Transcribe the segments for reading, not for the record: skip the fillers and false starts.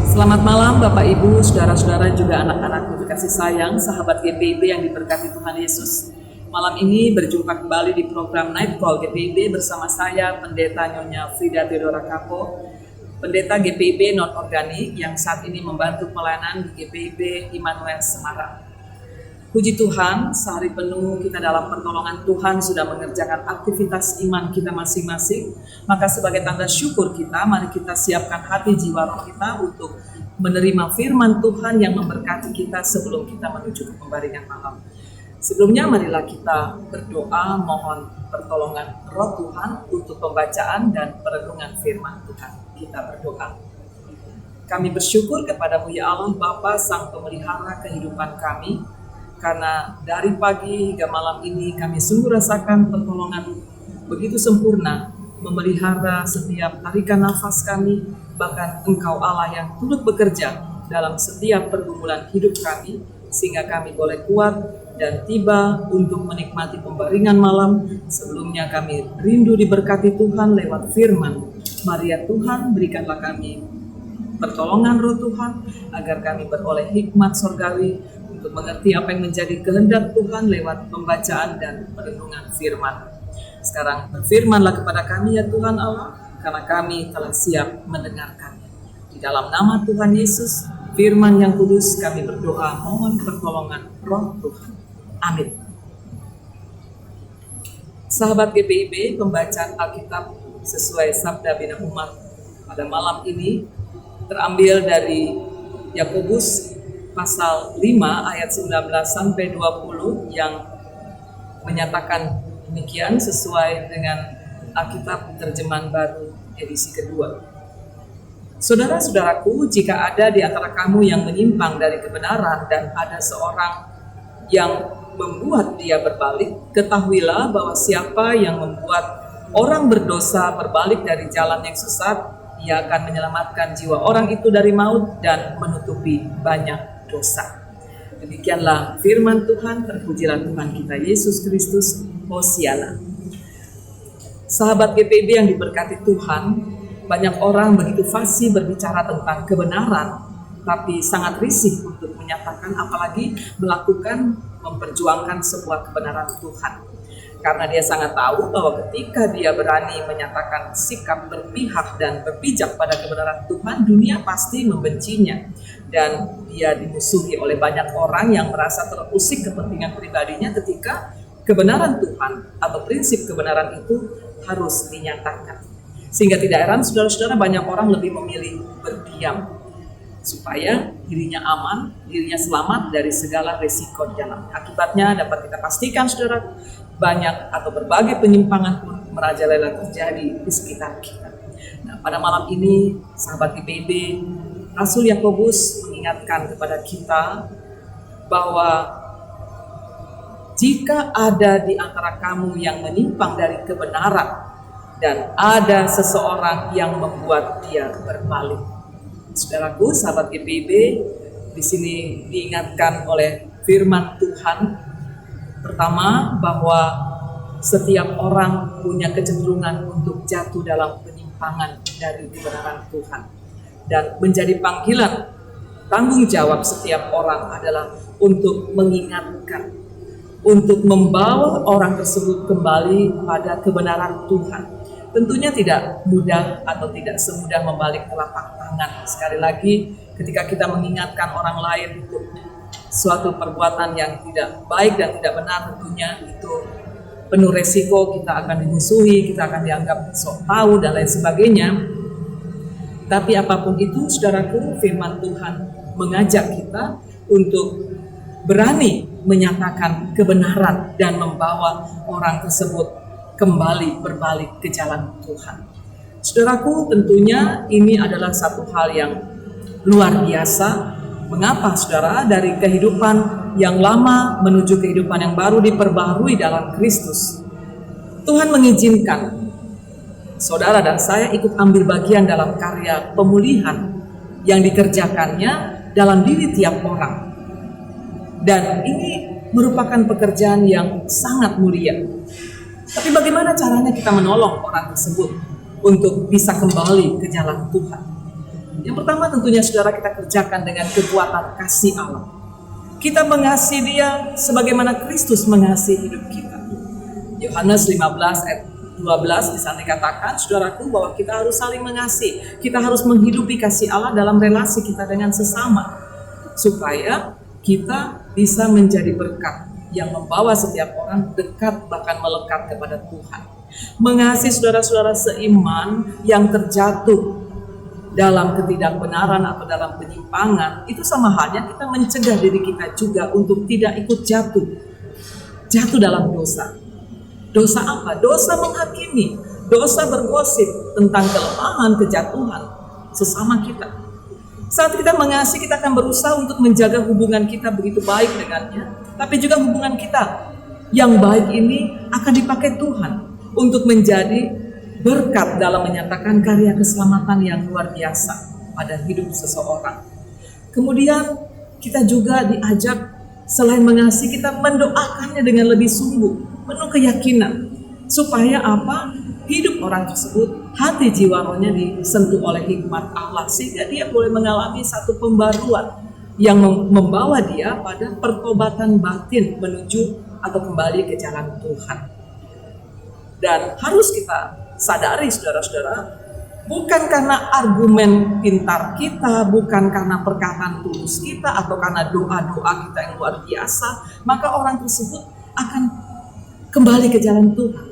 Selamat malam Bapak Ibu, saudara-saudara juga anak-anakku kasih sayang, sahabat GPIB yang diberkati Tuhan Yesus. Malam ini berjumpa kembali di program Night Call GPIB bersama saya, Pendeta Nyonya Frida Theodora Kapo, Pendeta GPIB non-organik yang saat ini membantu pelayanan di GPIB Immanuel Semarang. Puji Tuhan, sehari penuh kita dalam pertolongan Tuhan sudah mengerjakan aktivitas iman kita masing-masing. Maka sebagai tanda syukur kita, mari kita siapkan hati jiwa roh kita untuk menerima firman Tuhan yang memberkati kita sebelum kita menuju ke pembaringan malam. Sebelumnya marilah kita berdoa mohon pertolongan roh Tuhan untuk pembacaan dan perenungan firman Tuhan. Kita berdoa. Kami bersyukur kepadamu ya Allah Bapa Sang Pemelihara kehidupan kami. Karena dari pagi hingga malam ini kami sungguh rasakan pertolongan begitu sempurna memelihara setiap tarikan nafas kami, bahkan Engkau Allah yang turut bekerja dalam setiap pergumulan hidup kami, sehingga kami boleh kuat dan tiba untuk menikmati pembaringan malam. Sebelumnya kami rindu diberkati Tuhan lewat firman. Mari ya Tuhan berikanlah kami pertolongan roh Tuhan agar kami beroleh hikmat sorgawi untuk mengerti apa yang menjadi kehendak Tuhan lewat pembacaan dan perenungan firman. Sekarang berfirmanlah kepada kami ya Tuhan Allah, karena kami telah siap mendengarkannya. Di dalam nama Tuhan Yesus, firman yang kudus kami berdoa mohon pertolongan roh Tuhan. Amin. Sahabat GPIB, pembacaan Alkitab sesuai sabda bina umat pada malam ini terambil dari Yakobus pasal 5 ayat 19 sampai 20 yang menyatakan demikian sesuai dengan Alkitab terjemahan baru edisi kedua. Saudara-saudaraku, jika ada di antara kamu yang menyimpang dari kebenaran dan ada seorang yang membuat dia berbalik, ketahuilah bahwa siapa yang membuat orang berdosa berbalik dari jalan yang sesat, ia akan menyelamatkan jiwa orang itu dari maut dan menutupi banyak dosa. Demikianlah firman Tuhan, terpujilah Tuhan kita Yesus Kristus. Hosiana. Sahabat GPIB yang diberkati Tuhan, banyak orang begitu fasih berbicara tentang kebenaran, tapi sangat risih untuk menyatakan apalagi melakukan, memperjuangkan sebuah kebenaran Tuhan. Karena dia sangat tahu bahwa ketika dia berani menyatakan sikap berpihak dan berpijak pada kebenaran Tuhan, dunia pasti membencinya. Dan dia dimusuhi oleh banyak orang yang merasa terusik kepentingan pribadinya ketika kebenaran Tuhan atau prinsip kebenaran itu harus dinyatakan. Sehingga tidak heran saudara-saudara banyak orang lebih memilih berdiam supaya dirinya aman, dirinya selamat dari segala resiko di dalam. Akibatnya dapat kita pastikan saudara, banyak atau berbagai penyimpangan pun merajalela terjadi di sekitar kita. Nah, pada malam ini sahabat GPIB, Rasul Yakobus mengingatkan kepada kita bahwa jika ada di antara kamu yang menyimpang dari kebenaran dan ada seseorang yang membuat dia berbalik. Saudaraku, sahabat GPIB, di sini diingatkan oleh firman Tuhan. Pertama, bahwa setiap orang punya kecenderungan untuk jatuh dalam penyimpangan dari kebenaran Tuhan. Dan menjadi panggilan, tanggung jawab setiap orang adalah untuk mengingatkan, untuk membawa orang tersebut kembali pada kebenaran Tuhan. Tentunya tidak mudah atau tidak semudah membalik telapak tangan. Sekali lagi, ketika kita mengingatkan orang lain untuk suatu perbuatan yang tidak baik dan tidak benar, tentunya itu penuh resiko, kita akan dimusuhi, kita akan dianggap sok tahu dan lain sebagainya. Tapi apapun itu, saudaraku, firman Tuhan mengajak kita untuk berani menyatakan kebenaran dan membawa orang tersebut kembali berbalik ke jalan Tuhan. Saudaraku, tentunya ini adalah satu hal yang luar biasa. Mengapa saudara? Dari kehidupan yang lama menuju kehidupan yang baru diperbaharui dalam Kristus, Tuhan mengizinkan saudara dan saya ikut ambil bagian dalam karya pemulihan yang dikerjakannya dalam diri tiap orang. Dan ini merupakan pekerjaan yang sangat mulia. Tapi bagaimana caranya kita menolong orang tersebut untuk bisa kembali ke jalan Tuhan? Yang pertama tentunya saudara, kita kerjakan dengan kekuatan kasih Allah. Kita mengasihi Dia sebagaimana Kristus mengasihi hidup kita. Yohanes 15 ayat 12 di sana dikatakan, saudaraku, bahwa kita harus saling mengasihi. Kita harus menghidupi kasih Allah dalam relasi kita dengan sesama, supaya kita bisa menjadi berkat yang membawa setiap orang dekat, bahkan melekat kepada Tuhan. Mengasihi saudara-saudara seiman yang terjatuh dalam ketidakbenaran atau dalam penyimpangan, itu sama halnya kita mencegah diri kita juga untuk tidak ikut jatuh dalam dosa. Dosa apa? Dosa menghakimi, dosa bergosip tentang kelemahan, kejatuhan sesama kita. Saat kita mengasihi, kita akan berusaha untuk menjaga hubungan kita begitu baik dengannya, tapi juga hubungan kita yang baik ini akan dipakai Tuhan untuk menjadi berkat dalam menyatakan karya keselamatan yang luar biasa pada hidup seseorang. Kemudian kita juga diajak, selain mengasihi, kita mendoakannya dengan lebih sungguh, penuh keyakinan, supaya apa? Hidup orang tersebut, hati jiwa rohnya disentuh oleh hikmat Allah, sehingga dia boleh mengalami satu pembaruan yang membawa dia pada pertobatan batin menuju atau kembali ke jalan Tuhan. Dan harus kita sadari, saudara-saudara, bukan karena argumen pintar kita, bukan karena perkataan tulus kita, atau karena doa-doa kita yang luar biasa, maka orang tersebut akan kembali ke jalan Tuhan.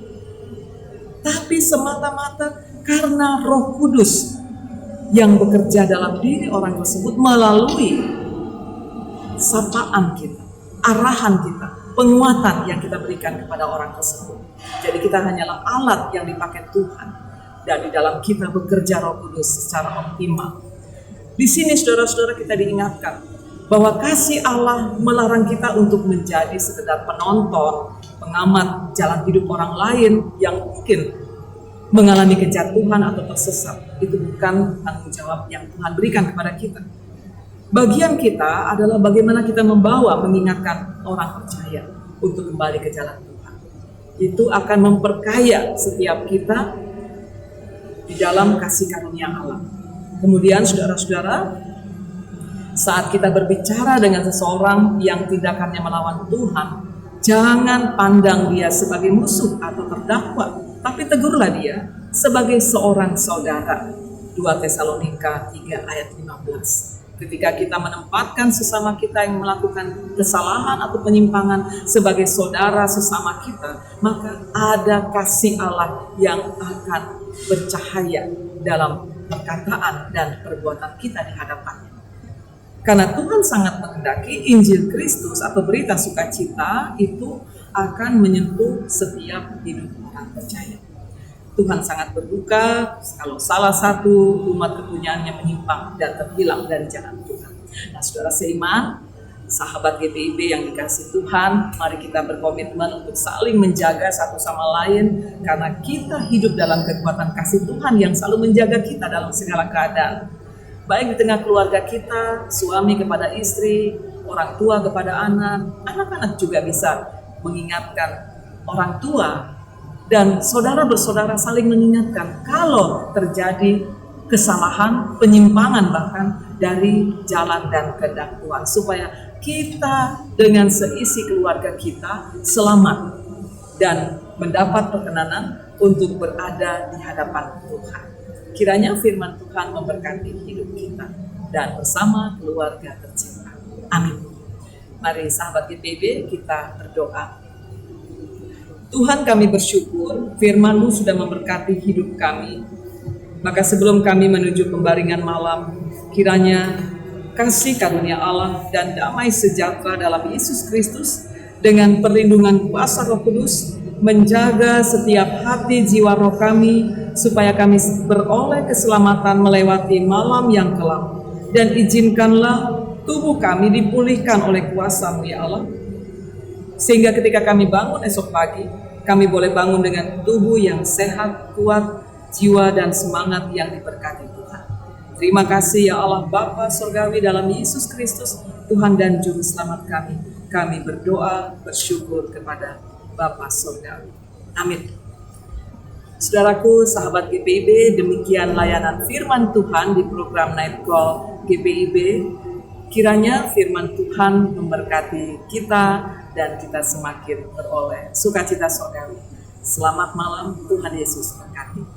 Tapi semata-mata karena Roh Kudus yang bekerja dalam diri orang tersebut melalui sapaan kita, arahan kita, penguatan yang kita berikan kepada orang tersebut. Jadi kita hanyalah alat yang dipakai Tuhan, dan di dalam kita bekerja Roh Kudus secara optimal. Di sini saudara-saudara, kita diingatkan bahwa kasih Allah melarang kita untuk menjadi sekedar penonton, pengamat jalan hidup orang lain yang mungkin mengalami kejatuhan atau tersesat. Itu bukan tanggung jawab yang Tuhan berikan kepada kita. Bagian kita adalah bagaimana kita mengingatkan orang percaya untuk kembali ke jalan Tuhan. Itu akan memperkaya setiap kita di dalam kasih karunia Allah. Kemudian saudara-saudara, saat kita berbicara dengan seseorang yang tindakannya melawan Tuhan, jangan pandang dia sebagai musuh atau terdakwa, tapi tegurlah dia sebagai seorang saudara. 2 Tesalonika 3 ayat 15. Ketika kita menempatkan sesama kita yang melakukan kesalahan atau penyimpangan sebagai saudara sesama kita, maka ada kasih Allah yang akan bercahaya dalam perkataan dan perbuatan kita di hadapannya. Karena Tuhan sangat menghendaki Injil Kristus atau berita sukacita itu akan menyentuh setiap hidup orang percaya. Tuhan sangat berduka kalau salah satu umat kepunyaannya menyimpang dan terhilang dari jalan Tuhan. Nah, saudara seiman, sahabat GPIB yang dikasihi Tuhan, mari kita berkomitmen untuk saling menjaga satu sama lain, karena kita hidup dalam kekuatan kasih Tuhan yang selalu menjaga kita dalam segala keadaan. Baik di tengah keluarga kita, suami kepada istri, orang tua kepada anak, anak-anak juga bisa mengingatkan orang tua, dan saudara bersaudara saling mengingatkan kalau terjadi kesalahan, penyimpangan bahkan dari jalan dan kehendak Tuhan, supaya kita dengan seisi keluarga kita selamat dan mendapat perkenanan untuk berada di hadapan Tuhan. Kiranya firman Tuhan memberkati hidup kita dan bersama keluarga tercinta. Amin. Mari sahabat GPIB kita berdoa. Tuhan, kami bersyukur firman-Mu sudah memberkati hidup kami. Maka sebelum kami menuju pembaringan malam, kiranya kasih karunia Allah dan damai sejahtera dalam Yesus Kristus dengan perlindungan kuasa Roh Kudus menjaga setiap hati jiwa roh kami, supaya kami beroleh keselamatan melewati malam yang kelam. Dan izinkanlah tubuh kami dipulihkan oleh kuasa-Mu ya Allah, sehingga ketika kami bangun esok pagi, kami boleh bangun dengan tubuh yang sehat, kuat, jiwa dan semangat yang diberkati Tuhan. Terima kasih ya Allah Bapa Surgawi, dalam Yesus Kristus Tuhan dan Juru Selamat kami. Kami berdoa bersyukur kepada Bapa Surgawi. Amin. Saudaraku, sahabat GPIB, demikian layanan firman Tuhan di program Night Call GPIB. Kiranya firman Tuhan memberkati kita dan kita semakin beroleh sukacita sorgawi. Selamat malam, Tuhan Yesus memberkati.